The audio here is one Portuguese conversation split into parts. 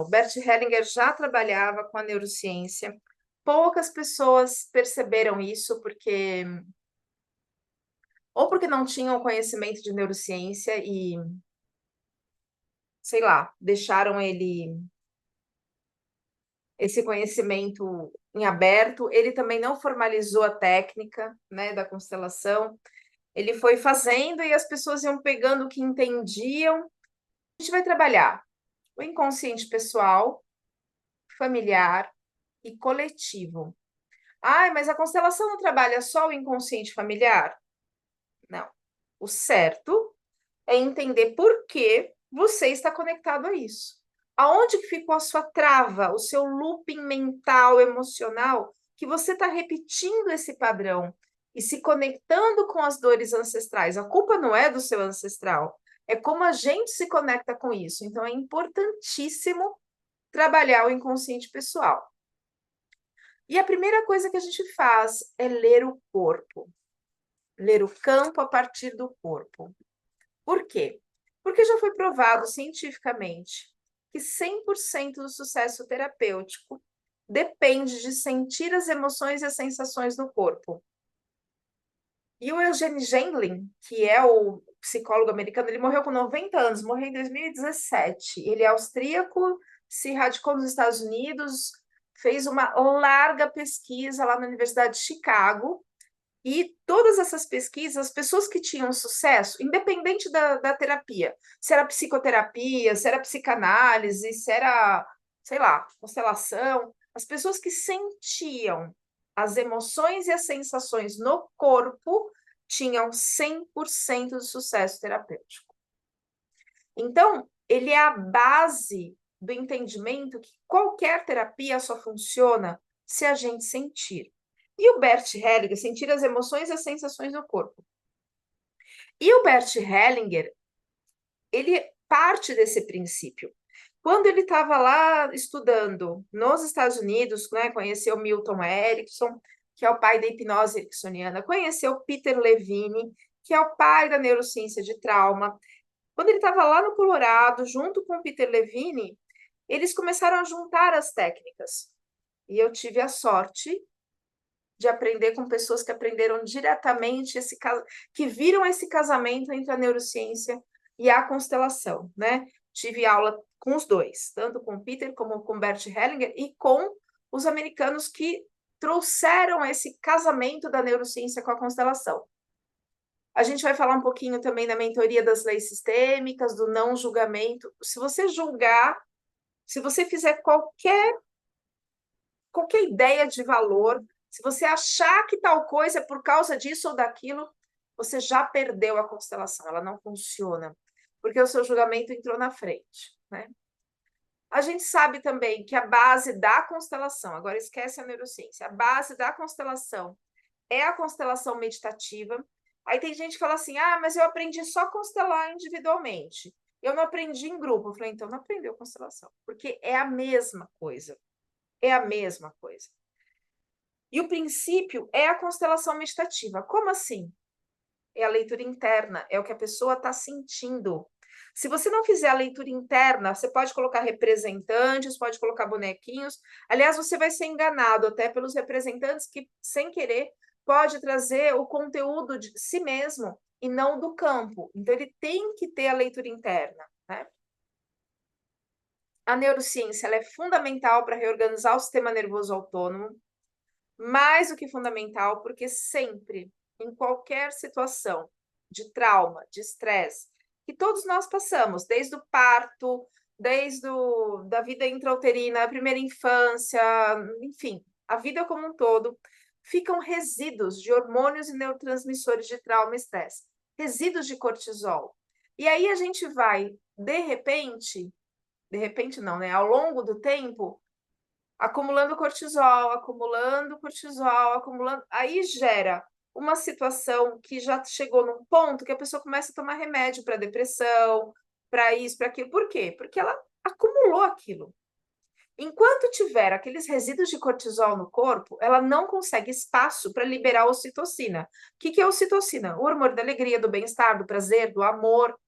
O Bert Hellinger já trabalhava com a neurociência. Poucas pessoas perceberam isso porque não tinham conhecimento de neurociência e, sei lá, deixaram esse conhecimento em aberto. Ele também não formalizou a técnica, né, da constelação. Ele foi fazendo e as pessoas iam pegando o que entendiam. A gente vai trabalhar o inconsciente pessoal, familiar e coletivo. Ai, mas a constelação não trabalha só o inconsciente familiar? Não. O certo é entender por que você está conectado a isso. Aonde que ficou a sua trava, o seu looping mental, emocional, que você está repetindo esse padrão e se conectando com as dores ancestrais. A culpa não é do seu ancestral, é como a gente se conecta com isso. Então, é importantíssimo trabalhar o inconsciente pessoal. E a primeira coisa que a gente faz é ler o corpo, ler o campo a partir do corpo. Por quê? Porque já foi provado cientificamente que 100% do sucesso terapêutico depende de sentir as emoções e as sensações no corpo. E o Eugene Gendlin, que é o psicólogo americano, ele morreu com 90 anos, morreu em 2017. Ele é austríaco, se radicou nos Estados Unidos, fez uma larga pesquisa lá na Universidade de Chicago. E todas essas pesquisas, as pessoas que tinham sucesso, independente da terapia, se era psicoterapia, se era psicanálise, se era, sei lá, constelação, as pessoas que sentiam as emoções e as sensações no corpo tinham 100% de sucesso terapêutico. Então, ele é a base do entendimento que qualquer terapia só funciona se a gente sentir. E o Bert Hellinger, sentir as emoções e as sensações no corpo. E o Bert Hellinger, ele parte desse princípio. Quando ele estava lá estudando nos Estados Unidos, né, conheceu Milton Erickson, que é o pai da hipnose ericksoniana, conheceu Peter Levine, que é o pai da neurociência de trauma. Quando ele estava lá no Colorado, junto com Peter Levine, eles começaram a juntar as técnicas. E eu tive a sorte de aprender com pessoas que aprenderam diretamente que viram esse casamento entre a neurociência e a constelação, né? Tive aula com os dois, tanto com o Peter como com o Bert Hellinger e com os americanos que trouxeram esse casamento da neurociência com a constelação. A gente vai falar um pouquinho também da mentoria das leis sistêmicas, do não julgamento. Se você julgar, se você fizer qualquer ideia de valor, se você achar que tal coisa é por causa disso ou daquilo, você já perdeu a constelação, ela não funciona, porque o seu julgamento entrou na frente, né? A gente sabe também que a base da constelação, agora esquece a neurociência, a base da constelação é a constelação meditativa. Aí tem gente que fala assim, mas eu aprendi só a constelar individualmente, eu não aprendi em grupo. Eu falei, então não aprendeu constelação, porque é a mesma coisa, é a mesma coisa. E o princípio é a constelação meditativa. Como assim? É a leitura interna, é o que a pessoa está sentindo. Se você não fizer a leitura interna, você pode colocar representantes, pode colocar bonequinhos. Aliás, você vai ser enganado até pelos representantes que, sem querer, pode trazer o conteúdo de si mesmo e não do campo. Então, ele tem que ter a leitura interna, né? A neurociência ela é fundamental para reorganizar o sistema nervoso autônomo, mais do que fundamental, porque sempre, em qualquer situação de trauma, de estresse, que todos nós passamos, desde o parto, da vida intrauterina, a primeira infância, enfim, a vida como um todo, ficam resíduos de hormônios e neurotransmissores de trauma e estresse, resíduos de cortisol. E aí a gente vai, de repente não, né? Ao longo do tempo, acumulando cortisol, acumulando cortisol, acumulando. Aí gera uma situação que já chegou num ponto que a pessoa começa a tomar remédio para depressão, para isso, para aquilo. Por quê? Porque ela acumulou aquilo. Enquanto tiver aqueles resíduos de cortisol no corpo, ela não consegue espaço para liberar a ocitocina. O que é a ocitocina? O hormônio da alegria, do bem-estar, do prazer, do amor.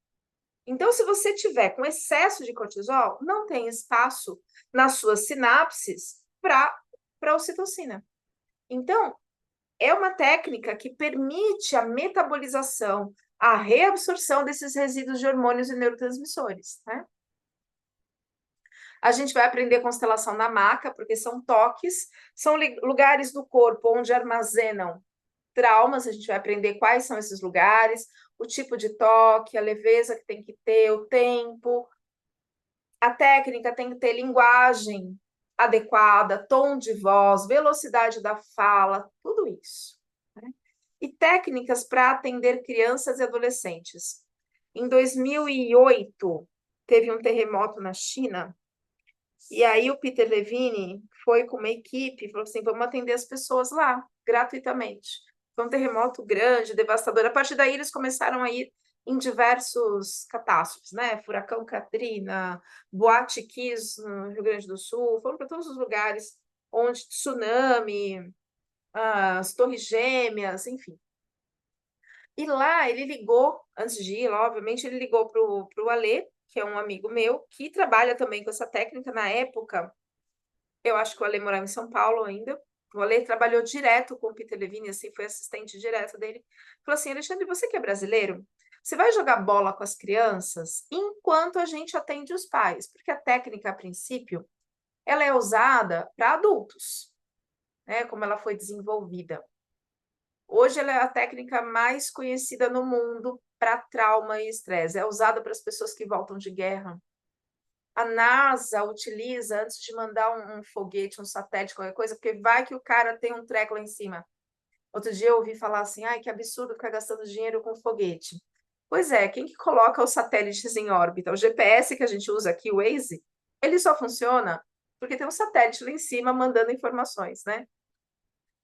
Então, se você tiver com excesso de cortisol, não tem espaço nas suas sinapses para ocitocina. Então, é uma técnica que permite a metabolização, a reabsorção desses resíduos de hormônios e neurotransmissores, né? A gente vai aprender constelação na maca, porque são toques, são lugares do corpo onde armazenam traumas, a gente vai aprender quais são esses lugares, o tipo de toque, a leveza que tem que ter, o tempo. A técnica tem que ter linguagem adequada, tom de voz, velocidade da fala, tudo isso, né? E técnicas para atender crianças e adolescentes. Em 2008, teve um terremoto na China, e aí o Peter Levine foi com uma equipe, falou assim, vamos atender as pessoas lá, gratuitamente. Foi um terremoto grande, devastador. A partir daí, eles começaram a ir em diversos catástrofes, né? Furacão Katrina, Boate Kiss, no Rio Grande do Sul, foram para todos os lugares onde tsunami, as Torres Gêmeas, enfim. E lá ele ligou, antes de ir, lá, obviamente, ele ligou para o Alê, que é um amigo meu, que trabalha também com essa técnica. Na época, eu acho que o Alê morava em São Paulo ainda. O Alê trabalhou direto com o Peter Levine, assim, foi assistente direto dele. Falou assim, Alexandre, você que é brasileiro, você vai jogar bola com as crianças enquanto a gente atende os pais, porque a técnica, a princípio, ela é usada para adultos, né, como ela foi desenvolvida. Hoje ela é a técnica mais conhecida no mundo para trauma e estresse. É usada para as pessoas que voltam de guerra. A NASA utiliza antes de mandar um foguete, um satélite, qualquer coisa, porque vai que o cara tem um treco lá em cima. Outro dia eu ouvi falar assim, ai, que absurdo ficar gastando dinheiro com foguete. Pois é, quem que coloca os satélites em órbita? O GPS que a gente usa aqui, o Waze, ele só funciona porque tem um satélite lá em cima mandando informações, né?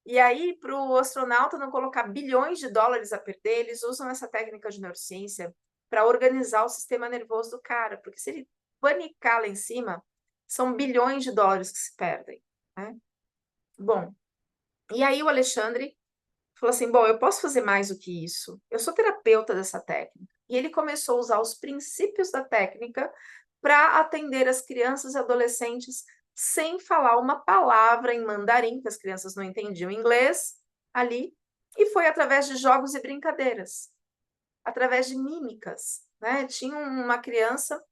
E aí, para o astronauta não colocar bilhões de dólares a perder, eles usam essa técnica de neurociência para organizar o sistema nervoso do cara, porque se ele panicar lá em cima, são bilhões de dólares que se perdem, né? Bom, e aí o Alexandre falou assim, bom, eu posso fazer mais do que isso. Eu sou terapeuta dessa técnica. E ele começou a usar os princípios da técnica para atender as crianças e adolescentes sem falar uma palavra em mandarim, que as crianças não entendiam inglês ali, e foi através de jogos e brincadeiras, através de mímicas, né? Tinha uma criança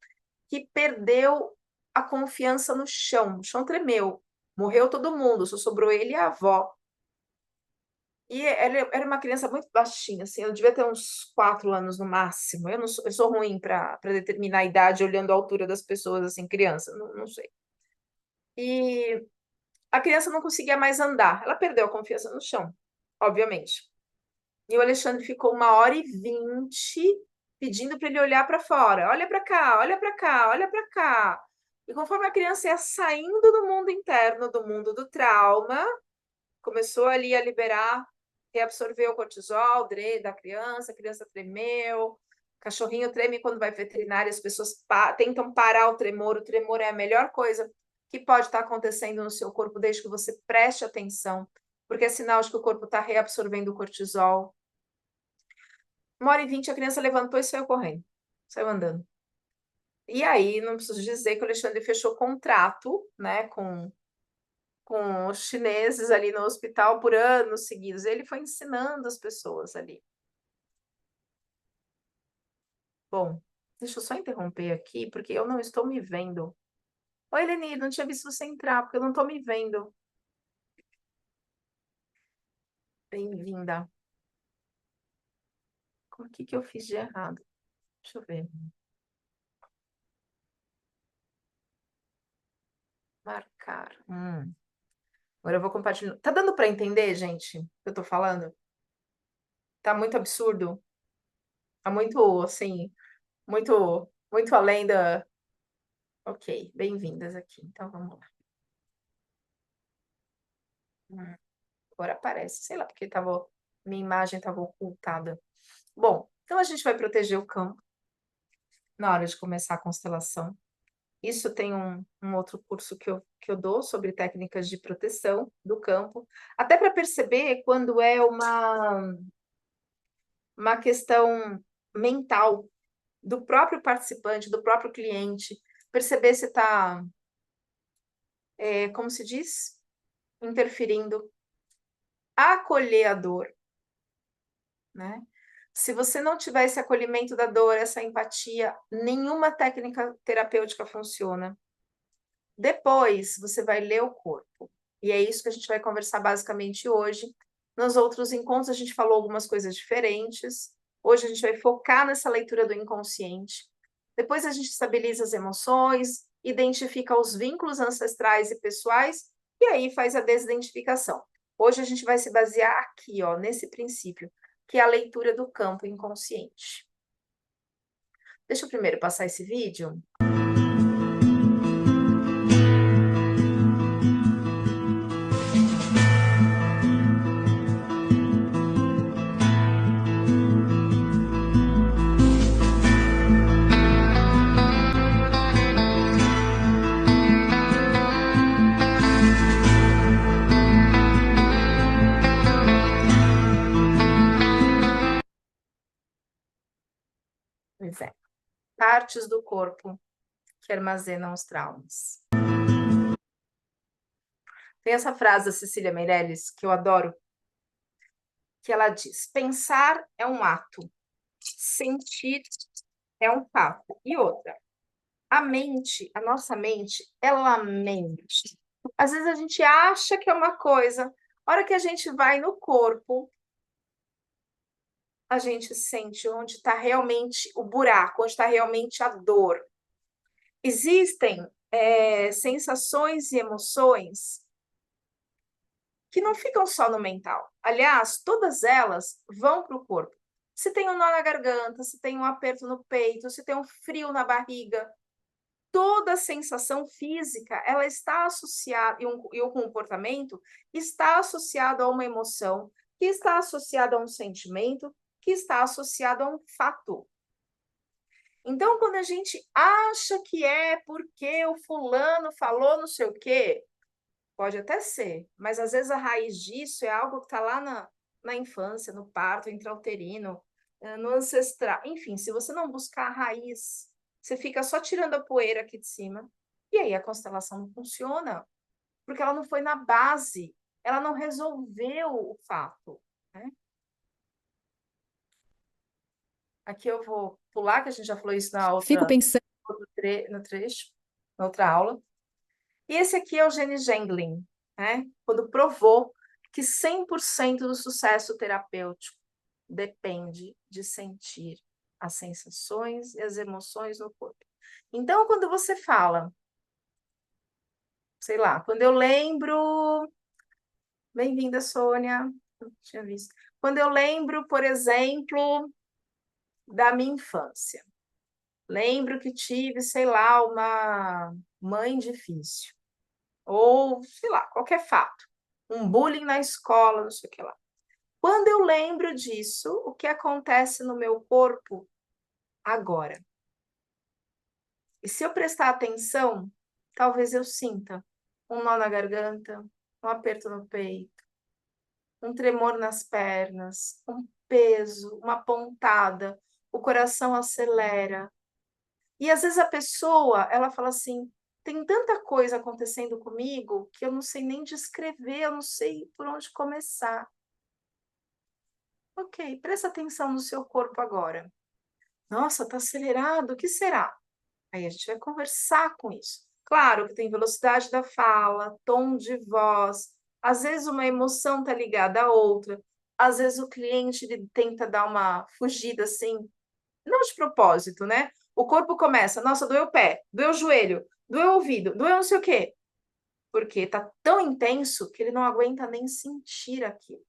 que perdeu a confiança no chão, o chão tremeu, morreu todo mundo, só sobrou ele e a avó. E ela era uma criança muito baixinha, assim, eu devia ter uns 4 anos no máximo. Eu sou ruim para determinar a idade olhando a altura das pessoas, assim, criança, não sei. E a criança não conseguia mais andar, ela perdeu a confiança no chão, obviamente. E o Alexandre ficou 1h20 pedindo para ele olhar para fora, olha para cá, olha para cá, olha para cá. E conforme a criança ia saindo do mundo interno, do mundo do trauma, começou ali a liberar, reabsorver o cortisol da criança, a criança tremeu, cachorrinho treme quando vai veterinário, as pessoas tentam parar o tremor é a melhor coisa que pode estar acontecendo no seu corpo, desde que você preste atenção, porque é sinal de que o corpo está reabsorvendo o cortisol. 1h20 a criança levantou e saiu correndo, saiu andando. E aí, não preciso dizer que o Alexandre fechou contrato, né, com os chineses ali no hospital por anos seguidos. Ele foi ensinando as pessoas ali. Bom, deixa eu só interromper aqui, porque eu não estou me vendo. Oi, Leni, não tinha visto você entrar, porque eu não estou me vendo. Bem-vinda. O que eu fiz de errado? Deixa eu ver. Marcar. Agora eu vou compartilhar. Tá dando para entender, gente, o que eu tô falando? Tá muito absurdo. Tá muito, assim, muito além da. Ok, bem-vindas aqui. Então vamos lá. Agora aparece, sei lá, porque minha imagem estava ocultada. Bom, então a gente vai proteger o campo na hora de começar a constelação. Isso tem um outro curso que eu dou sobre técnicas de proteção do campo, até para perceber quando é uma questão mental, do próprio participante, do próprio cliente, perceber se está, como se diz? Interferindo, acolher a dor, né? Se você não tiver esse acolhimento da dor, essa empatia, nenhuma técnica terapêutica funciona. Depois, você vai ler o corpo. E é isso que a gente vai conversar basicamente hoje. Nos outros encontros, a gente falou algumas coisas diferentes. Hoje, a gente vai focar nessa leitura do inconsciente. Depois, a gente estabiliza as emoções, identifica os vínculos ancestrais e pessoais, e aí faz a desidentificação. Hoje, a gente vai se basear aqui, ó, nesse princípio, que é a leitura do campo inconsciente. Deixa eu primeiro passar esse vídeo. Pois é. Partes do corpo que armazenam os traumas. Tem essa frase da Cecília Meirelles, que eu adoro, que ela diz: pensar é um ato, sentir é um fato. E outra, a mente, a nossa mente, ela mente. Às vezes a gente acha que é uma coisa, a hora que a gente vai no corpo, a gente sente onde está realmente o buraco, onde está realmente a dor. Existem sensações e emoções que não ficam só no mental. Aliás, todas elas vão para o corpo. Se tem um nó na garganta, se tem um aperto no peito, se tem um frio na barriga, toda sensação física, ela está associada, e o comportamento está associado a uma emoção, que está associado a um sentimento, que está associado a um fato. Então, quando a gente acha que é porque o fulano falou não sei o quê, pode até ser, mas às vezes a raiz disso é algo que está lá na infância, no parto intrauterino, no ancestral. Enfim, se você não buscar a raiz, você fica só tirando a poeira aqui de cima, e aí a constelação não funciona, porque ela não foi na base, ela não resolveu o fato, né? Aqui eu vou pular, que a gente já falou isso na Fico pensando. no trecho, na outra aula. E esse aqui é o Jenny Gendlin, né? Quando provou que 100% do sucesso terapêutico depende de sentir as sensações e as emoções no corpo. Então, quando você fala, sei lá, quando eu lembro... Bem-vinda, Sônia. Não tinha visto. Quando eu lembro, por exemplo, da minha infância. Lembro que tive, sei lá, uma mãe difícil. Ou, sei lá, qualquer fato. Um bullying na escola, não sei o que lá. Quando eu lembro disso, o que acontece no meu corpo agora? E se eu prestar atenção, talvez eu sinta um nó na garganta, um aperto no peito, um tremor nas pernas, um peso, uma pontada, o coração acelera. E às vezes a pessoa, ela fala assim: tem tanta coisa acontecendo comigo que eu não sei nem descrever, eu não sei por onde começar. Ok, presta atenção no seu corpo agora. Nossa, está acelerado, o que será? Aí a gente vai conversar com isso. Claro que tem velocidade da fala, tom de voz, às vezes uma emoção está ligada à outra, às vezes o cliente ele tenta dar uma fugida assim, não de propósito, né? O corpo começa, nossa, doeu o pé, doeu o joelho, doeu o ouvido, doeu não sei o quê. Porque está tão intenso que ele não aguenta nem sentir aquilo.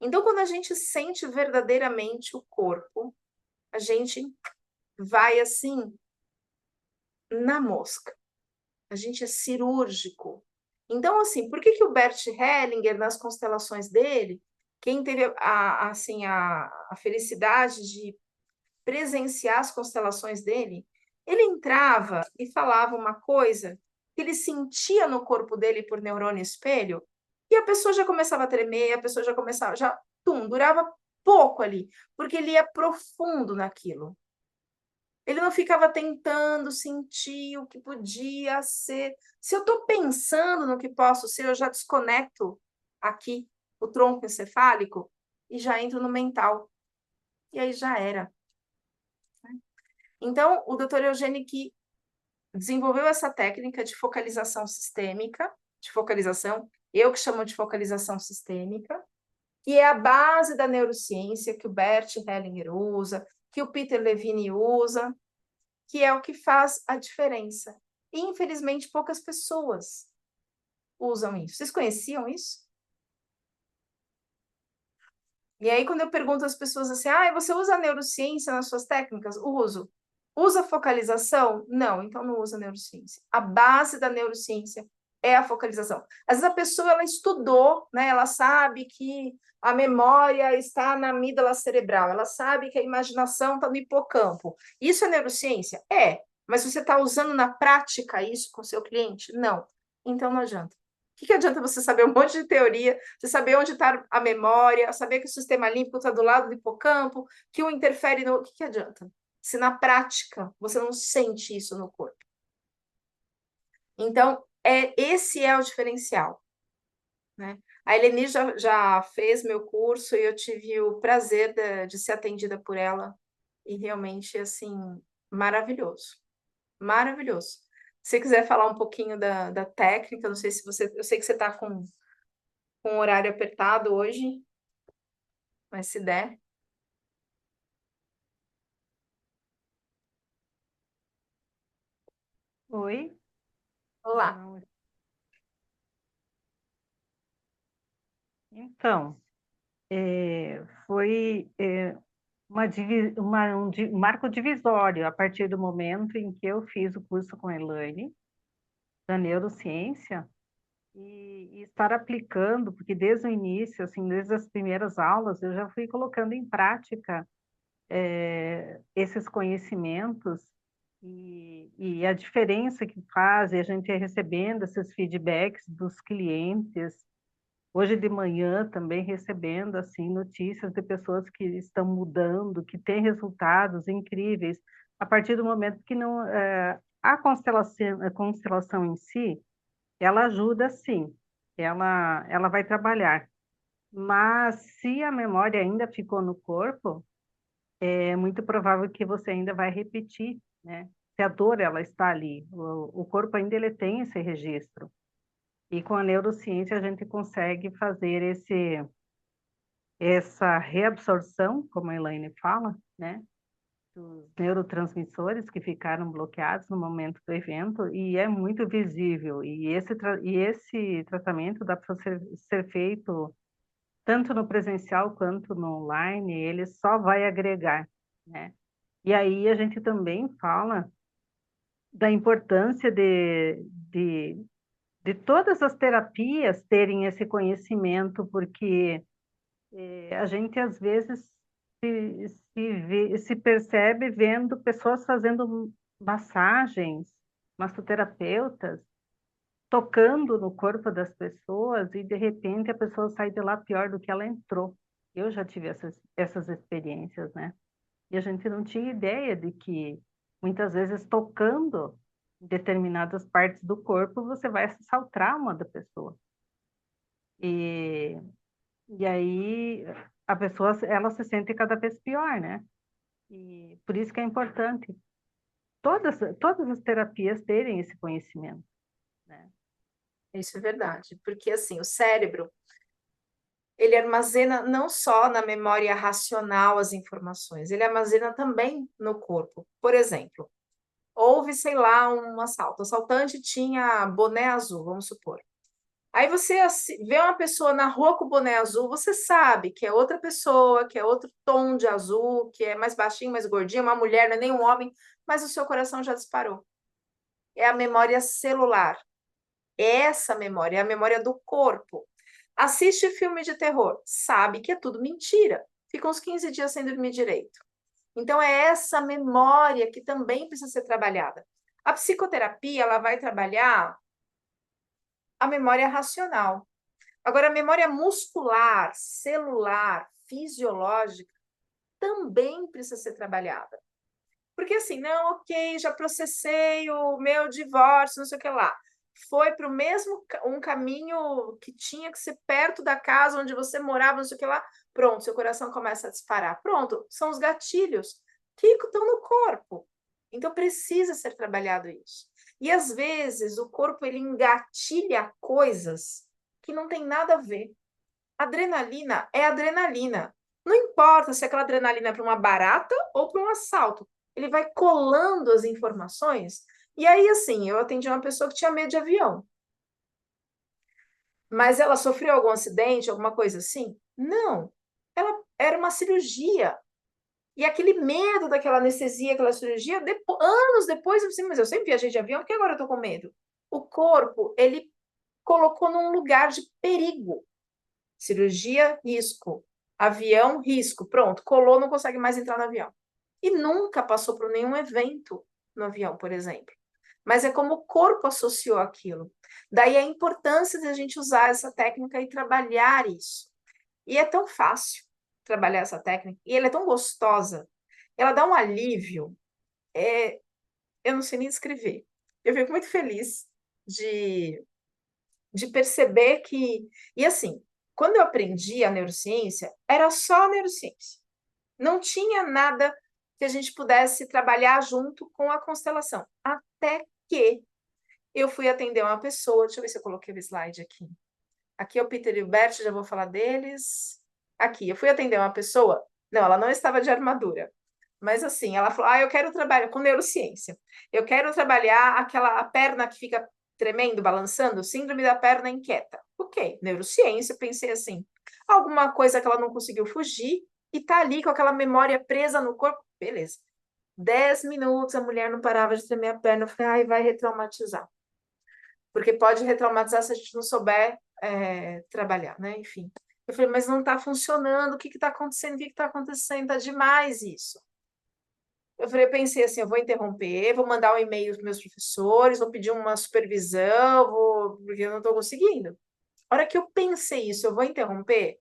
Então, quando a gente sente verdadeiramente o corpo, a gente vai assim na mosca. A gente é cirúrgico. Então, assim, por que o Bert Hellinger, nas constelações dele, quem teve assim, a felicidade de presenciar as constelações dele, ele entrava e falava uma coisa que ele sentia no corpo dele por neurônio espelho, e a pessoa já começava a tremer, a pessoa já começava, durava pouco ali, porque ele ia profundo naquilo. Ele não ficava tentando sentir o que podia ser. Se eu estou pensando no que posso ser, eu já desconecto aqui o tronco encefálico e já entro no mental. E aí já era. Então, o Dr. Eugênio que desenvolveu essa técnica de focalização sistêmica, de focalização, eu que chamo de focalização sistêmica, que é a base da neurociência que o Bert Hellinger usa, que o Peter Levine usa, que é o que faz a diferença. E, infelizmente, poucas pessoas usam isso. Vocês conheciam isso? E aí, quando eu pergunto às pessoas assim, você usa a neurociência nas suas técnicas? Uso. Usa focalização? Não, então não usa neurociência. A base da neurociência é a focalização. Às vezes a pessoa, ela estudou, né? Ela sabe que a memória está na amígdala cerebral, ela sabe que a imaginação está no hipocampo. Isso é neurociência? É. Mas você está usando na prática isso com o seu cliente? Não. Então não adianta. O que adianta você saber um monte de teoria, você saber onde está a memória, saber que o sistema límbico está do lado do hipocampo, que um interfere no... O que adianta? Se na prática você não sente isso no corpo. Então, esse é o diferencial. Né? A Eleni já fez meu curso e eu tive o prazer de ser atendida por ela. E realmente, assim, maravilhoso. Maravilhoso. Se você quiser falar um pouquinho da técnica, não sei se você... Eu sei que você está com o horário apertado hoje, mas se der. Oi? Olá. Não. Então, foi um marco divisório a partir do momento em que eu fiz o curso com a Elaine, da neurociência, e estar aplicando, porque desde o início, assim, desde as primeiras aulas, eu já fui colocando em prática esses conhecimentos e a diferença que faz, e a gente ia recebendo esses feedbacks dos clientes. Hoje de manhã também recebendo assim notícias de pessoas que estão mudando, que têm resultados incríveis a partir do momento que não a constelação em si, ela ajuda sim, ela vai trabalhar, mas se a memória ainda ficou no corpo, é muito provável que você ainda vai repetir, né? Se a dor ela está ali, o corpo ainda ele tem esse registro. E com a neurociência a gente consegue fazer essa reabsorção, como a Elaine fala, né, dos neurotransmissores que ficaram bloqueados no momento do evento, e é muito visível. E esse tratamento dá para ser feito tanto no presencial quanto no online, ele só vai agregar, né? E aí a gente também fala da importância de todas as terapias terem esse conhecimento, porque a gente às vezes se percebe vendo pessoas fazendo massagens, massoterapeutas, tocando no corpo das pessoas e de repente a pessoa sai de lá pior do que ela entrou. Eu já tive essas experiências, né? E a gente não tinha ideia de que muitas vezes tocando em determinadas partes do corpo você vai acessar o trauma da pessoa. E E aí a pessoa ela se sente cada vez pior, né? E por isso que é importante todas as terapias terem esse conhecimento, né? Isso é verdade, porque assim, o cérebro, ele armazena não só na memória racional as informações, ele armazena também no corpo. Por exemplo, houve, sei lá, um assalto. O assaltante tinha boné azul, vamos supor. Aí você vê uma pessoa na rua com boné azul, você sabe que é outra pessoa, que é outro tom de azul, que é mais baixinho, mais gordinho, uma mulher, não é nem um homem, mas o seu coração já disparou. É a memória celular. Essa memória é a memória do corpo. Assiste filme de terror, sabe que é tudo mentira. Fica uns 15 dias sem dormir direito. Então, é essa memória que também precisa ser trabalhada. A psicoterapia, ela vai trabalhar a memória racional. Agora, a memória muscular, celular, fisiológica, também precisa ser trabalhada. Porque assim, não, ok, já processei o meu divórcio, não sei o que lá. Foi para o mesmo um caminho que tinha que ser perto da casa onde você morava, não sei o que lá. Pronto, seu coração começa a disparar. Pronto, são os gatilhos que estão no corpo. Então precisa ser trabalhado isso. E às vezes o corpo ele engatilha coisas que não tem nada a ver. Adrenalina é adrenalina. Não importa se aquela adrenalina é para uma barata ou para um assalto. Ele vai colando as informações. E aí, assim, eu atendi uma pessoa que tinha medo de avião. Mas ela sofreu algum acidente, alguma coisa assim? Não. Ela era uma cirurgia. E aquele medo daquela anestesia, aquela cirurgia, anos depois, eu disse, mas eu sempre viajei de avião, por que agora eu tô com medo? O corpo, ele colocou num lugar de perigo. Cirurgia, risco. Avião, risco. Pronto, colou, não consegue mais entrar no avião. E nunca passou por nenhum evento no avião, por exemplo. Mas é como o corpo associou aquilo. Daí a importância de a gente usar essa técnica e trabalhar isso. E é tão fácil trabalhar essa técnica, e ela é tão gostosa. Ela dá um alívio. Eu não sei nem descrever. Eu fico muito feliz de perceber que. E assim, quando eu aprendi a neurociência, era só a neurociência. Não tinha nada que a gente pudesse trabalhar junto com a constelação. Até que eu fui atender uma pessoa. Deixa eu ver se eu coloquei o slide aqui. Aqui é o Peter e o Bert, já vou falar deles. Aqui, eu fui atender uma pessoa. Não, ela não estava de armadura. Mas assim, ela falou: eu quero trabalhar com neurociência. Eu quero trabalhar a perna que fica tremendo, balançando, síndrome da perna inquieta. Ok, neurociência, pensei assim, alguma coisa que ela não conseguiu fugir e tá ali com aquela memória presa no corpo. Beleza. 10 minutos a mulher não parava de tremer a perna. Eu falei, vai retraumatizar. Porque pode retraumatizar se a gente não souber trabalhar, né? Enfim. Eu falei, mas não está funcionando, o que está acontecendo? O que está acontecendo? Está demais isso. Eu pensei assim, eu vou interromper, vou mandar um e-mail para meus professores, vou pedir uma supervisão, porque eu não estou conseguindo. A hora que eu pensei isso, eu vou interromper,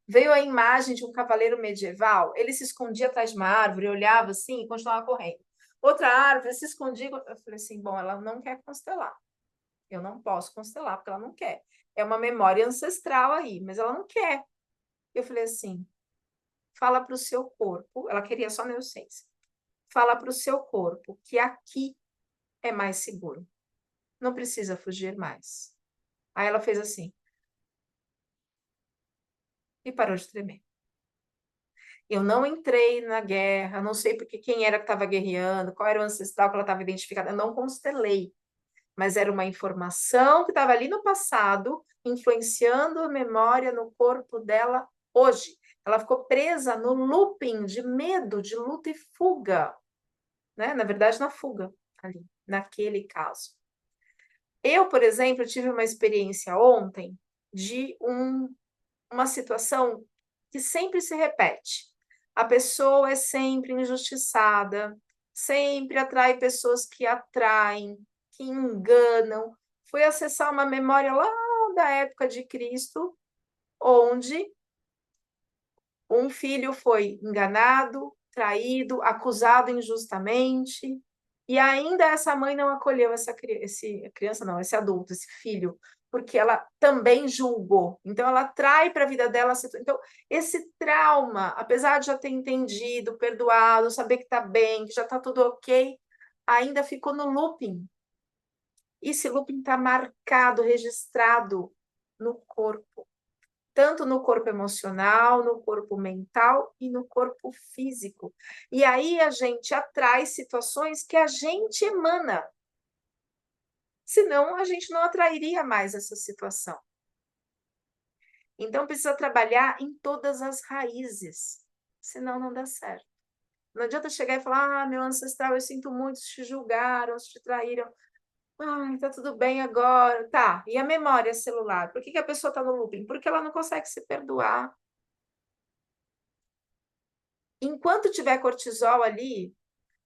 veio a imagem de um cavaleiro medieval, ele se escondia atrás de uma árvore, olhava assim e continuava correndo. Outra árvore se escondia, eu falei assim, bom, ela não quer constelar. Eu não posso constelar, porque ela não quer. É uma memória ancestral aí, mas ela não quer. Eu falei assim, fala para o seu corpo, ela queria só neurociência. Fala para o seu corpo que aqui é mais seguro. Não precisa fugir mais. Aí ela fez assim e parou de tremer. Eu não entrei na guerra, não sei porque quem era que estava guerreando, qual era o ancestral que ela estava identificada, eu não constelei, mas era uma informação que estava ali no passado, influenciando a memória no corpo dela hoje. Ela ficou presa no looping de medo, de luta e fuga, né? Na verdade, na fuga ali, naquele caso. Eu, por exemplo, tive uma experiência ontem de uma situação que sempre se repete. A pessoa é sempre injustiçada, sempre atrai pessoas que atraem, que enganam. Fui acessar uma memória lá da época de Cristo, onde um filho foi enganado, traído, acusado injustamente, e ainda essa mãe não acolheu essa criança, não, esse adulto, esse filho, porque ela também julgou. Então, ela trai para a vida dela. Então, esse trauma, apesar de já ter entendido, perdoado, saber que está bem, que já está tudo ok, ainda ficou no looping. E esse looping está marcado, registrado no corpo, tanto no corpo emocional, no corpo mental e no corpo físico. E aí a gente atrai situações que a gente emana. Senão a gente não atrairia mais essa situação. Então precisa trabalhar em todas as raízes, senão não dá certo. Não adianta chegar e falar: meu ancestral, eu sinto muito, te julgaram, te traíram. Tá tudo bem agora. Tá, e a memória celular? Por que a pessoa está no looping? Porque ela não consegue se perdoar. Enquanto tiver cortisol ali,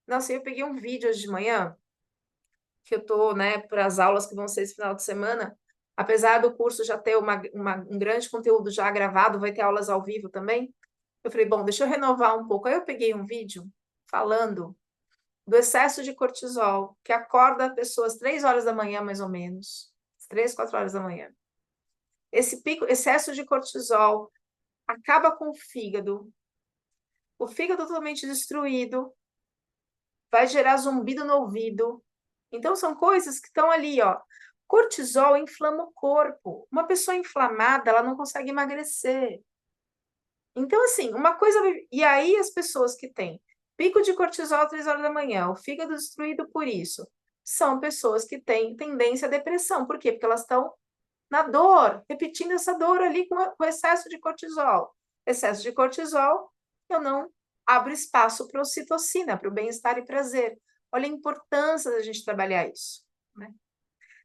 nossa, eu peguei um vídeo hoje de manhã, que eu tô, né, para as aulas que vão ser esse final de semana, apesar do curso já ter um grande conteúdo já gravado, vai ter aulas ao vivo também. Eu falei, bom, deixa eu renovar um pouco. Aí eu peguei um vídeo falando do excesso de cortisol, que acorda pessoas 3 horas da manhã, mais ou menos, 3, 4 horas da manhã. Esse pico, excesso de cortisol acaba com o fígado totalmente destruído, vai gerar zumbido no ouvido. Então, são coisas que estão ali, ó. Cortisol inflama o corpo. Uma pessoa inflamada, ela não consegue emagrecer. Então, assim, uma coisa. E aí, as pessoas que têm pico de cortisol às 3 horas da manhã, o fígado destruído por isso, são pessoas que têm tendência à depressão. Por quê? Porque elas estão na dor, repetindo essa dor ali com excesso de cortisol. Excesso de cortisol, eu não abro espaço para ocitocina, para o bem-estar e prazer. Olha a importância da gente trabalhar isso, né?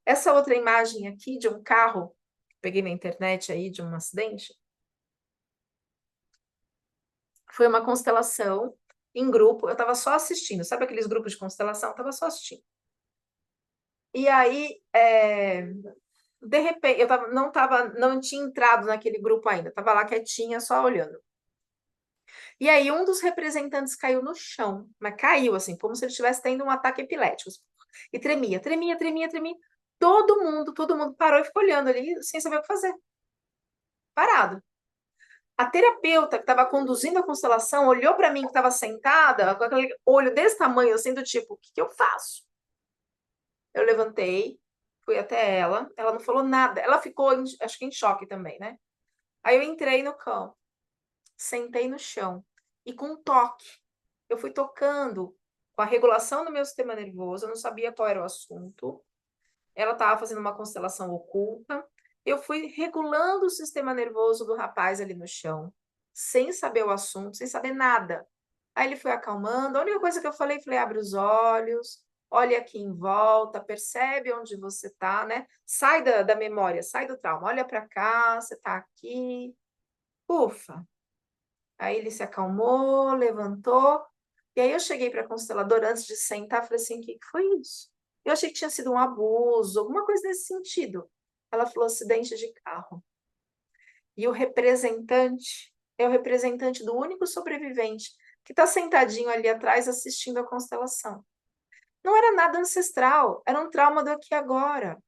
Essa outra imagem aqui de um carro, peguei na internet aí de um acidente, foi uma constelação em grupo, eu estava só assistindo, sabe aqueles grupos de constelação? Eu estava só assistindo. E aí, de repente, não tinha entrado naquele grupo ainda, estava lá quietinha, só olhando. E aí, um dos representantes caiu no chão, mas caiu assim, como se ele estivesse tendo um ataque epilético. E tremia, tremia, tremia, tremia. Todo mundo parou e ficou olhando ali, sem saber o que fazer. Parado. A terapeuta que estava conduzindo a constelação olhou para mim, que estava sentada, com aquele olho desse tamanho, assim, do tipo, o que que eu faço? Eu levantei, fui até ela não falou nada. Ela ficou, acho que em choque também, né? Aí eu entrei no campo, sentei no chão e com um toque, eu fui tocando com a regulação do meu sistema nervoso, eu não sabia qual era o assunto. Ela estava fazendo uma constelação oculta. Eu fui regulando o sistema nervoso do rapaz ali no chão, sem saber o assunto, sem saber nada. Aí ele foi acalmando. A única coisa que eu falei, abre os olhos, olha aqui em volta, percebe onde você está, né? Sai da memória, sai do trauma, olha para cá, você está aqui. Ufa! Aí ele se acalmou, levantou. E aí eu cheguei para a consteladora antes de sentar, falei assim, o que foi isso? Eu achei que tinha sido um abuso, alguma coisa nesse sentido. Ela falou acidente de carro. E o representante é o representante do único sobrevivente que está sentadinho ali atrás assistindo a constelação. Não era nada ancestral, era um trauma do aqui e agora.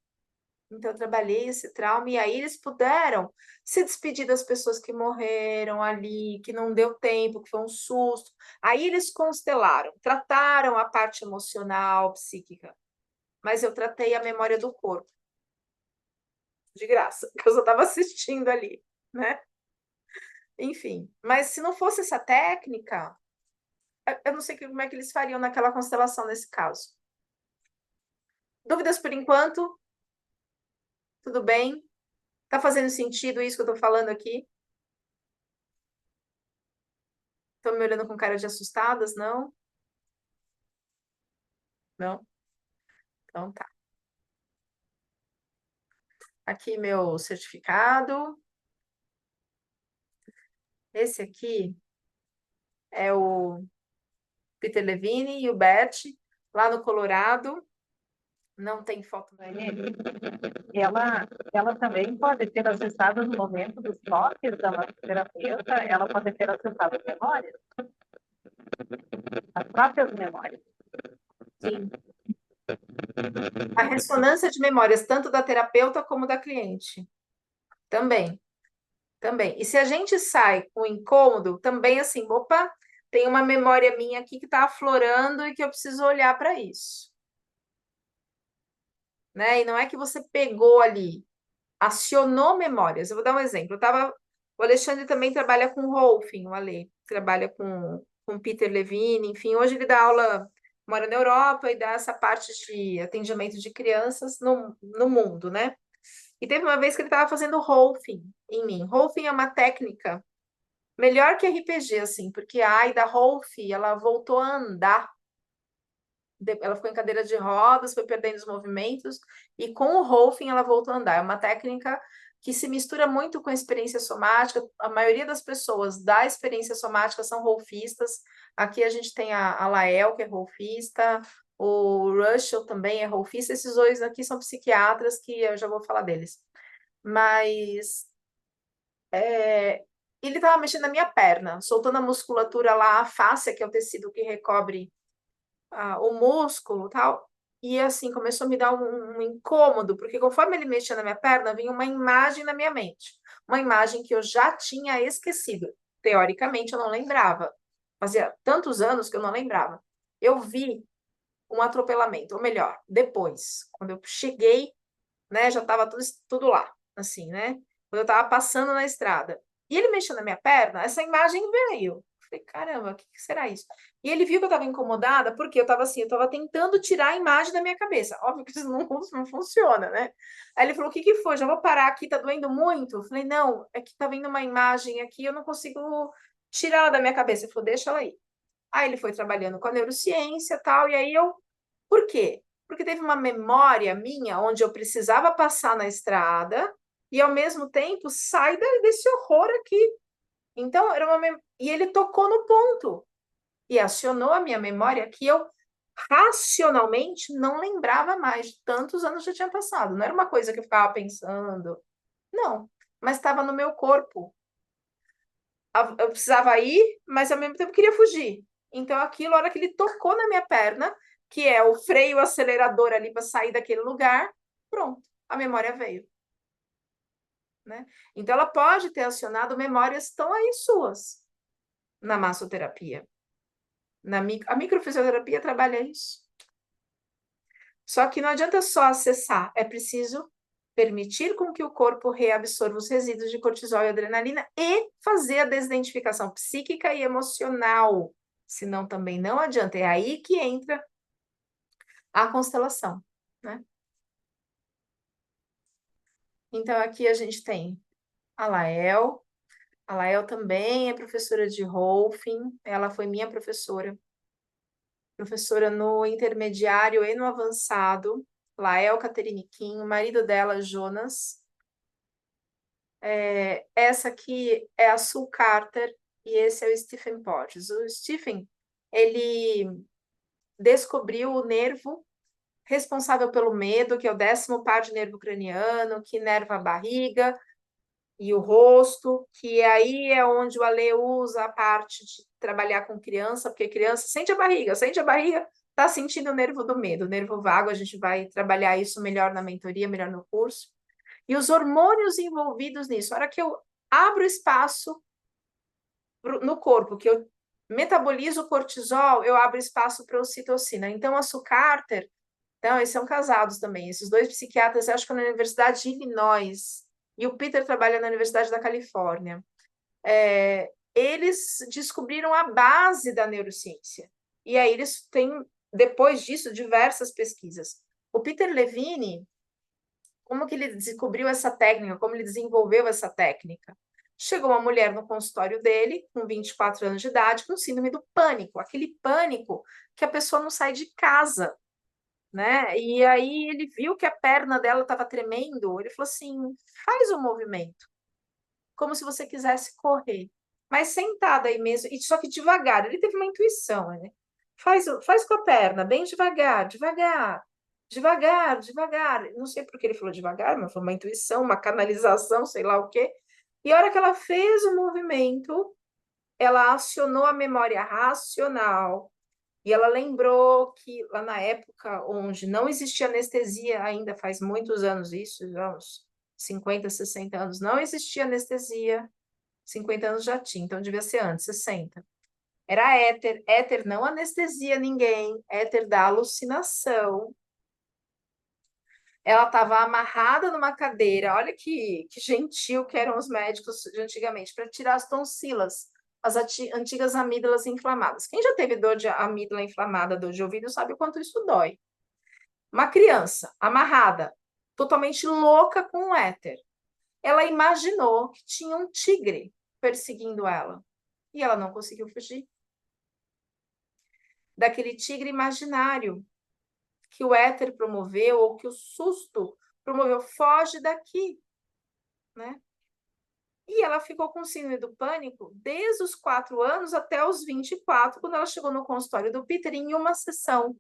Então, eu trabalhei esse trauma e aí eles puderam se despedir das pessoas que morreram ali, que não deu tempo, que foi um susto. Aí eles constelaram, trataram a parte emocional, psíquica, mas eu tratei a memória do corpo, de graça, porque eu só estava assistindo ali, né? Enfim, mas se não fosse essa técnica, eu não sei como é que eles fariam naquela constelação nesse caso. Dúvidas por enquanto? Tudo bem? Tá fazendo sentido isso que eu tô falando aqui? Estão me olhando com cara de assustadas? Não? Não? Então tá. Aqui meu certificado. Esse aqui é o Peter Levine e o Bert, lá no Colorado. Não tem foto dele. Ela também pode ter acessado no momento dos toques da massoterapeuta, ela pode ter acessado as memórias, as próprias memórias. Sim. A ressonância de memórias, tanto da terapeuta como da cliente. Também. Também. E se a gente sai com incômodo, também assim, opa, tem uma memória minha aqui que está aflorando e que eu preciso olhar para isso. Né? E não é que você pegou ali, acionou memórias. Eu vou dar um exemplo. O Alexandre também trabalha com Rolfing, o Ale, trabalha com Peter Levine, enfim, hoje ele dá aula, mora na Europa e dá essa parte de atendimento de crianças no mundo, né? E teve uma vez que ele estava fazendo Rolfing em mim. Rolfing é uma técnica melhor que RPG, assim, porque a Aida Rolf, ela voltou a andar. Ela ficou em cadeira de rodas, foi perdendo os movimentos, e com o Rolfing ela voltou a andar. É uma técnica que se mistura muito com a experiência somática. A maioria das pessoas da experiência somática são rolfistas. Aqui a gente tem a Lael, que é rolfista, o Russell também é rolfista. Esses dois aqui são psiquiatras, que eu já vou falar deles. Mas ele estava mexendo na minha perna, soltando a musculatura lá, a fáscia, que é o tecido que recobre o músculo e tal. E assim, começou a me dar um incômodo, porque conforme ele mexia na minha perna, vinha uma imagem na minha mente. Uma imagem que eu já tinha esquecido. Teoricamente, eu não lembrava. Fazia tantos anos que eu não lembrava. Eu vi um atropelamento, ou melhor, depois, quando eu cheguei, né, já estava tudo lá, assim, né? Quando eu estava passando na estrada. E ele mexeu na minha perna, essa imagem veio. Eu falei, caramba, o que será isso? E ele viu que eu estava incomodada, porque eu estava assim, eu estava tentando tirar a imagem da minha cabeça. Óbvio que isso não funciona, né? Aí ele falou, o que foi? Já vou parar aqui, tá doendo muito? Eu falei, não, é que tá vendo uma imagem aqui, eu não consigo tirar ela da minha cabeça. Ele falou, deixa ela aí. Aí ele foi trabalhando com a neurociência e tal, e aí eu... Por quê? Porque teve uma memória minha onde eu precisava passar na estrada e, ao mesmo tempo, sai desse horror aqui. Então, e ele tocou no ponto e acionou a minha memória que eu racionalmente não lembrava mais de tantos anos já tinha passado. Não era uma coisa que eu ficava pensando, não, mas estava no meu corpo. Eu precisava ir, mas ao mesmo tempo queria fugir. Então, aquilo, a hora que ele tocou na minha perna, que é o freio acelerador ali para sair daquele lugar, pronto, a memória veio. Né? Então, ela pode ter acionado memórias que estão aí suas na massoterapia. A microfisioterapia trabalha isso. Só que não adianta só acessar, é preciso permitir com que o corpo reabsorva os resíduos de cortisol e adrenalina e fazer a desidentificação psíquica e emocional. Senão também não adianta. É aí que entra a constelação, né? Então, aqui a gente tem a Lael. A Lael também é professora de Rolfing. Ela foi minha professora no intermediário e no avançado. Lael Cateriniquim, o marido dela, Jonas. Essa aqui é a Sue Carter e esse é o Stephen Porges. O Stephen, ele descobriu o nervo responsável pelo medo, que é o 10º par de nervo craniano, que inerva a barriga e o rosto, que aí é onde o Ale usa a parte de trabalhar com criança, porque criança sente a barriga, está sentindo o nervo do medo, o nervo vago, a gente vai trabalhar isso melhor na mentoria, melhor no curso. E os hormônios envolvidos nisso, a hora que eu abro espaço no corpo, que eu metabolizo o cortisol, eu abro espaço para a ocitocina. Então, a Sue Carter, então, eles são casados também. Esses dois psiquiatras, eu acho que na Universidade de Illinois, e o Peter trabalha na Universidade da Califórnia. Eles descobriram a base da neurociência. E aí eles têm, depois disso, diversas pesquisas. O Peter Levine, como que ele descobriu essa técnica? Como ele desenvolveu essa técnica? Chegou uma mulher no consultório dele, com 24 anos de idade, com síndrome do pânico, aquele pânico que a pessoa não sai de casa, né? E aí ele viu que a perna dela estava tremendo, ele falou assim: faz um movimento, como se você quisesse correr, mas sentada aí mesmo, e só que devagar. Ele teve uma intuição, né? Faz com a perna, bem devagar, devagar, devagar, devagar. Não sei por que ele falou devagar, mas foi uma intuição, uma canalização, sei lá o quê. E a hora que ela fez o movimento, ela acionou a memória racional. E ela lembrou que lá na época onde não existia anestesia, ainda faz muitos anos isso, já uns 50, 60 anos, não existia anestesia, 50 anos já tinha, então devia ser antes, 60. Era éter, éter não anestesia ninguém, éter da alucinação. Ela estava amarrada numa cadeira, olha que gentil que eram os médicos de antigamente, para tirar as tonsilas, as antigas amígdalas inflamadas. Quem já teve dor de amígdala inflamada, dor de ouvido, sabe o quanto isso dói. Uma criança amarrada, totalmente louca com o éter. Ela imaginou que tinha um tigre perseguindo ela e ela não conseguiu fugir daquele tigre imaginário que o éter promoveu ou que o susto promoveu. Foge daqui, né? E ela ficou com síndrome do pânico desde os 4 anos até os 24, quando ela chegou no consultório do Peter em uma sessão,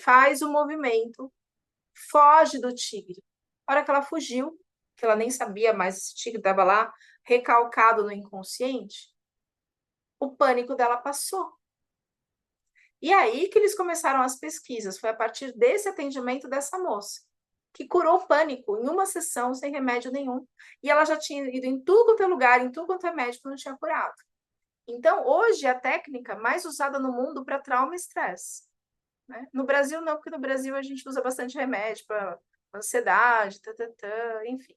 faz o movimento, foge do tigre. A hora que ela fugiu, que ela nem sabia mais, esse tigre estava lá recalcado no inconsciente, o pânico dela passou. E aí que eles começaram as pesquisas, foi a partir desse atendimento dessa moça, que curou o pânico em uma sessão, sem remédio nenhum. E ela já tinha ido em tudo quanto é lugar, em tudo quanto é médico, não tinha curado. Então, hoje, é a técnica mais usada no mundo para trauma e estresse. Né? No Brasil, não, porque no Brasil a gente usa bastante remédio para ansiedade, enfim.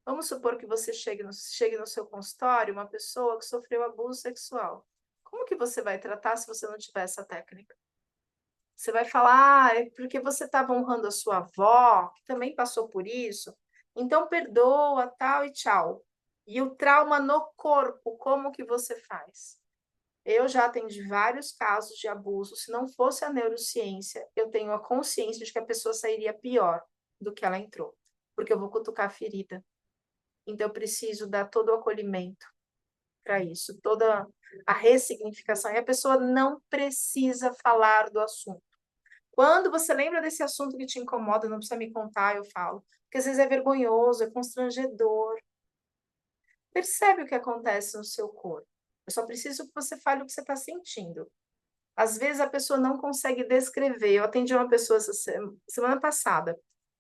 Vamos supor que você chegue no seu consultório uma pessoa que sofreu abuso sexual. Como que você vai tratar se você não tiver essa técnica? Você vai falar, é porque você estava honrando a sua avó, que também passou por isso, então perdoa, tal e tchau. E o trauma no corpo, como que você faz? Eu já atendi vários casos de abuso. Se não fosse a neurociência, eu tenho a consciência de que a pessoa sairia pior do que ela entrou, porque eu vou cutucar a ferida. Então, eu preciso dar todo o acolhimento para isso, toda a ressignificação. E a pessoa não precisa falar do assunto. Quando você lembra desse assunto que te incomoda, não precisa me contar, eu falo. Porque às vezes é vergonhoso, é constrangedor. Percebe o que acontece no seu corpo. Eu só preciso que você fale o que você está sentindo. Às vezes a pessoa não consegue descrever. Eu atendi uma pessoa essa semana passada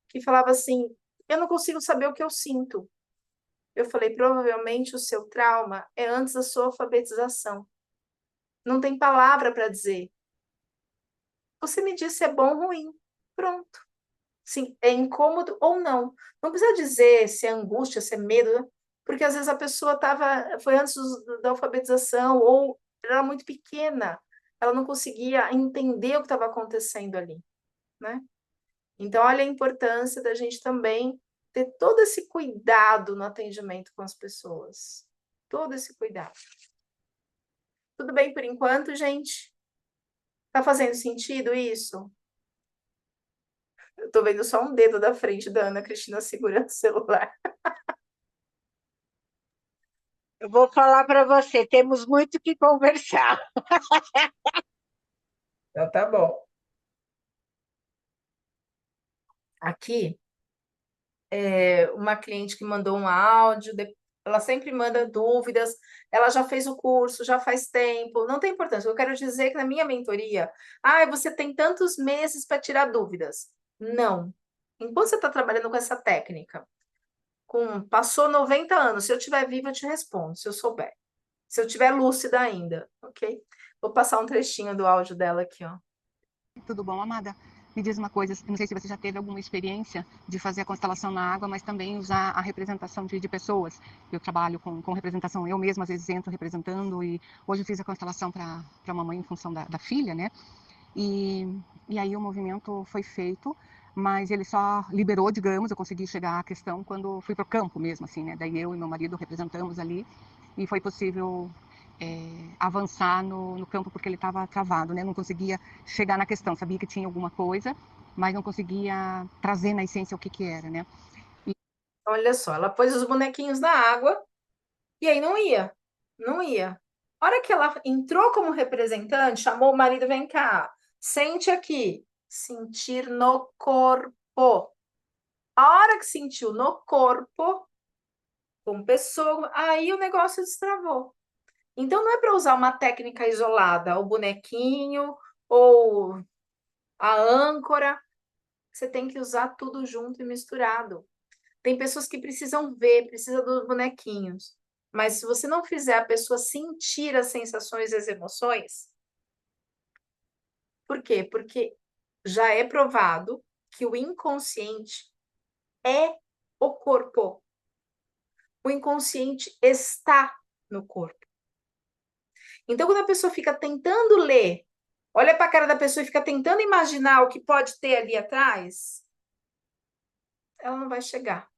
que falava assim: eu não consigo saber o que eu sinto. Eu falei: provavelmente o seu trauma é antes da sua alfabetização. Não tem palavra para dizer. Você me disse se é bom ou ruim. Pronto. Sim, é incômodo ou não. Não precisa dizer se é angústia, se é medo, né? Porque às vezes a pessoa foi antes da alfabetização ou era muito pequena, ela não conseguia entender o que estava acontecendo ali, né? Então, olha a importância da gente também ter todo esse cuidado no atendimento com as pessoas. Todo esse cuidado. Tudo bem por enquanto, gente? Tá fazendo sentido isso? Eu tô vendo só um dedo da frente da Ana Cristina segurando o celular. Eu vou falar para você, temos muito que conversar. Então, tá bom. Aqui, uma cliente que mandou um áudio, ela sempre manda dúvidas, ela já fez o curso, já faz tempo, não tem importância. Eu quero dizer que na minha mentoria, você tem tantos meses para tirar dúvidas. Não. Enquanto você está trabalhando com essa técnica, passou 90 anos, se eu estiver viva, eu te respondo, se eu souber. Se eu estiver lúcida ainda, ok? Vou passar um trechinho do áudio dela aqui, ó. Tudo bom, amada? Me diz uma coisa, não sei se você já teve alguma experiência de fazer a constelação na água, mas também usar a representação de pessoas. Eu trabalho com representação, eu mesma às vezes entro representando, e hoje eu fiz a constelação para a mamãe em função da filha, né? E aí o movimento foi feito, mas ele só liberou, digamos, eu consegui chegar à questão quando fui para o campo mesmo, assim, né? Daí eu e meu marido representamos ali, e foi possível avançar no campo porque ele estava travado, né? Não conseguia chegar na questão, sabia que tinha alguma coisa, mas não conseguia trazer na essência o que era, né? Olha só, ela pôs os bonequinhos na água e aí não ia, não ia. A hora que ela entrou como representante, chamou o marido, vem cá, sente aqui, sentir no corpo. A hora que sentiu no corpo, com pessoa, aí o negócio destravou. Então não é para usar uma técnica isolada, o bonequinho ou a âncora, você tem que usar tudo junto e misturado. Tem pessoas que precisam ver, precisam dos bonequinhos. Mas se você não fizer a pessoa sentir as sensações e as emoções, por quê? Porque já é provado que o inconsciente é o corpo. O inconsciente está no corpo. Então, quando a pessoa fica tentando ler, olha para a cara da pessoa e fica tentando imaginar o que pode ter ali atrás, ela não vai chegar.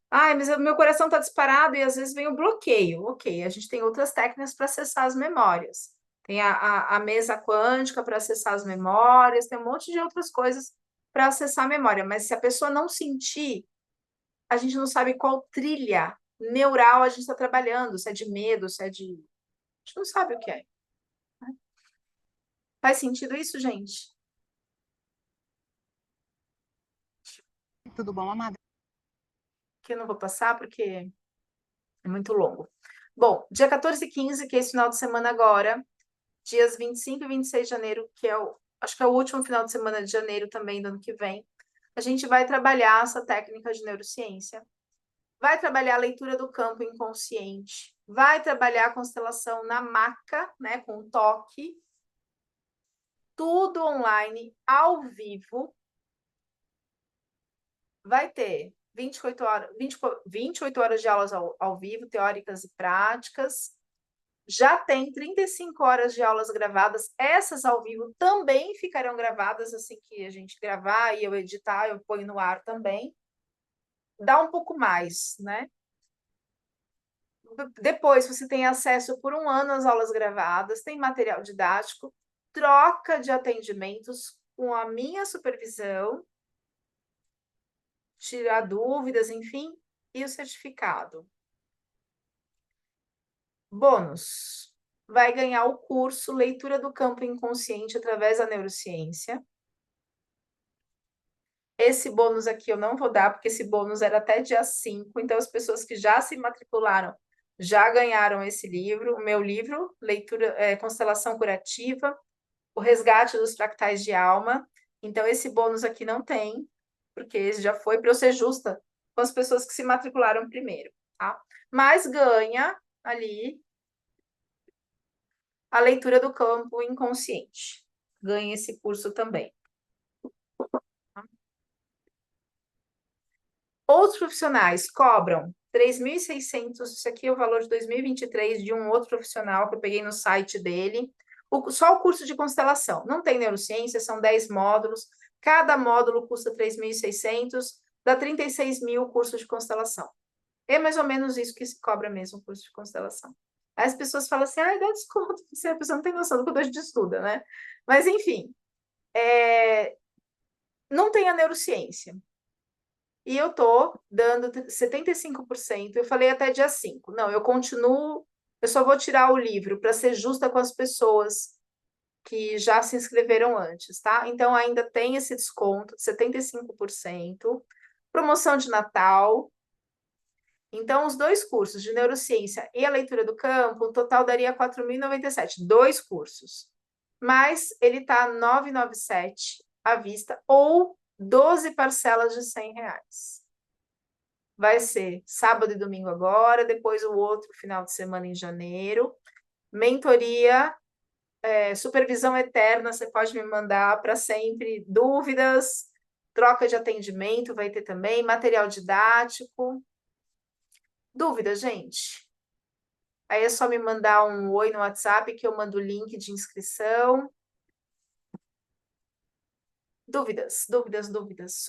Mas o meu coração está disparado e às vezes vem o bloqueio. Ok, a gente tem outras técnicas para acessar as memórias. Tem a mesa quântica para acessar as memórias, tem um monte de outras coisas para acessar a memória. Mas se a pessoa não sentir, a gente não sabe qual trilha neural a gente está trabalhando, se é de medo, se é de. A gente não sabe o que é. Faz sentido isso, gente? Tudo bom, amada? Que eu não vou passar porque é muito longo. Bom, dia 14 e 15, que é esse final de semana agora, dias 25 e 26 de janeiro, que é acho que é o último final de semana de janeiro também do ano que vem, a gente vai trabalhar essa técnica de neurociência, vai trabalhar a leitura do campo inconsciente, vai trabalhar a constelação na maca, né, com toque, tudo online, ao vivo. Vai ter 28 horas de aulas ao vivo, teóricas e práticas. Já tem 35 horas de aulas gravadas. Essas ao vivo também ficarão gravadas assim que a gente gravar e eu editar, eu ponho no ar também. Dá um pouco mais, né? Depois você tem acesso por um ano às aulas gravadas, tem material didático, troca de atendimentos com a minha supervisão, tirar dúvidas, enfim, e o certificado. Bônus. Vai ganhar o curso Leitura do Campo Inconsciente através da neurociência. Esse bônus aqui eu não vou dar, porque esse bônus era até dia 5, então as pessoas que já se matricularam já ganharam esse livro, o meu livro, Constelação Curativa, O Resgate dos Fractais de Alma. Então, esse bônus aqui não tem, porque esse já foi para eu ser justa com as pessoas que se matricularam primeiro, tá? Mas ganha ali a leitura do campo inconsciente. Ganha esse curso também. Outros profissionais cobram 3.600, isso aqui é o valor de 2023 de um outro profissional que eu peguei no site dele. Só o curso de constelação. Não tem neurociência, são 10 módulos. Cada módulo custa 3.600, dá 36 mil o curso de constelação. É mais ou menos isso que se cobra mesmo o curso de constelação. Aí as pessoas falam assim, dá desconto, porque a pessoa não tem noção do que a gente estuda, né? Mas, enfim, não tem a neurociência. E eu tô dando 75%, eu falei até dia 5. Não, eu continuo, eu só vou tirar o livro para ser justa com as pessoas que já se inscreveram antes, tá? Então ainda tem esse desconto de 75%, promoção de Natal. Então, os dois cursos de neurociência e a leitura do campo, o total daria 4.097, dois cursos. Mas ele está 997 à vista ou 12 parcelas de R$100. Vai ser sábado e domingo agora, depois o outro final de semana em janeiro. Mentoria, supervisão eterna, você pode me mandar para sempre dúvidas, troca de atendimento vai ter também, material didático. Dúvida, gente? Aí é só me mandar um oi no WhatsApp que eu mando o link de inscrição. Dúvidas, dúvidas, dúvidas.